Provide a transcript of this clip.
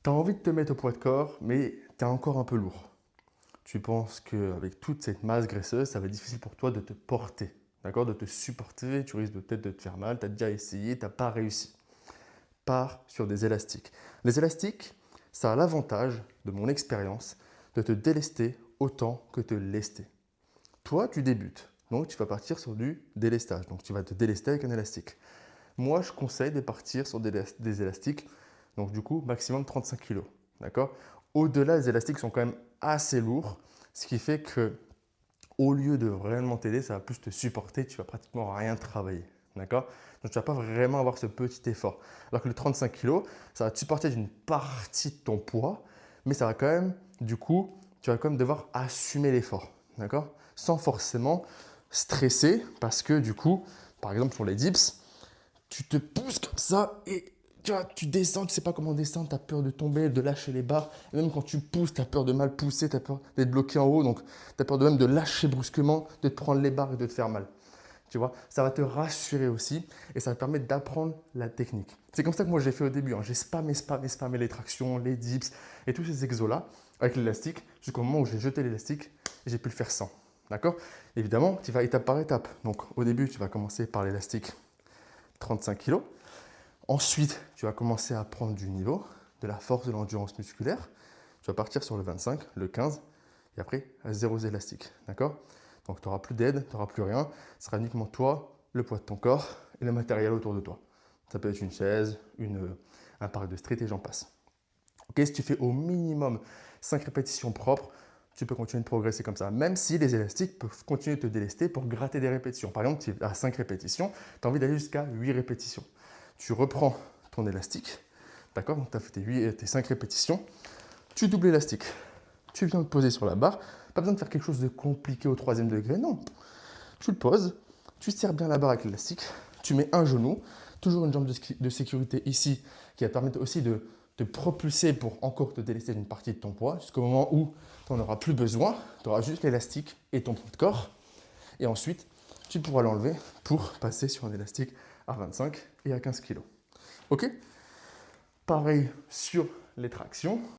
Tu as envie de te mettre au poids de corps, mais tu es encore un peu lourd. Tu penses qu'avec toute cette masse graisseuse, ça va être difficile pour toi de te porter, d'accord, de te supporter, tu risques peut-être de te faire mal, tu as déjà essayé, tu n'as pas réussi. Pars sur des élastiques. Les élastiques, ça a l'avantage, de mon expérience, de te délester autant que te lester. Toi, tu débutes, donc tu vas partir sur du délestage, donc tu vas te délester avec un élastique. Moi, je conseille de partir sur des élastiques, donc du coup, maximum 35 kg. D'accord. Au-delà, les élastiques sont quand même assez lourds, ce qui fait que au lieu de vraiment t'aider, ça va plus te supporter, tu vas pratiquement rien travailler. D'accord. Donc, tu ne vas pas vraiment avoir ce petit effort. Alors que le 35 kg, ça va te supporter d'une partie de ton poids, mais ça va quand même, du coup, tu vas quand même devoir assumer l'effort. D'accord. Sans forcément stresser, parce que du coup, par exemple, pour les dips, tu te pousses comme ça et tu descends, tu ne sais pas comment descendre, tu as peur de tomber, de lâcher les barres. Et même quand tu pousses, tu as peur de mal pousser, tu as peur d'être bloqué en haut, donc tu as peur de même de lâcher brusquement, de te prendre les barres et de te faire mal. Tu vois, ça va te rassurer aussi et ça va te permettre d'apprendre la technique. C'est comme ça que moi j'ai fait au début. J'ai spammé les tractions, les dips et tous ces exos-là avec l'élastique jusqu'au moment où j'ai jeté l'élastique et j'ai pu le faire sans. D'accord. Évidemment, tu vas étape par étape. Donc au début, tu vas commencer par l'élastique 35 kg. Ensuite, tu vas commencer à prendre du niveau, de la force, de l'endurance musculaire. Tu vas partir sur le 25, le 15 et après à zéro élastique. D'accord. Donc tu n'auras plus d'aide, tu n'auras plus rien. Ce sera uniquement toi, le poids de ton corps et le matériel autour de toi. Ça peut être une chaise, un parc de street et j'en passe. Ok, si tu fais au minimum 5 répétitions propres, tu peux continuer de progresser comme ça. Même si les élastiques peuvent continuer de te délester pour gratter des répétitions. Par exemple, tu es à 5 répétitions, tu as envie d'aller jusqu'à 8 répétitions. Tu reprends ton élastique, d'accord. Donc tu as fait tes 5 répétitions, tu doubles l'élastique. Tu viens le poser sur la barre. Pas besoin de faire quelque chose de compliqué au 3e degré, non. Tu le poses, tu serres bien la barre avec l'élastique, tu mets un genou, toujours une jambe de sécurité ici qui va te permettre aussi de te propulser pour encore te délester d'une partie de ton poids jusqu'au moment où tu n'en auras plus besoin. Tu auras juste l'élastique et ton poids de corps. Et ensuite, tu pourras l'enlever pour passer sur un élastique à 25 et à 15 kg. Ok. Pareil sur les tractions.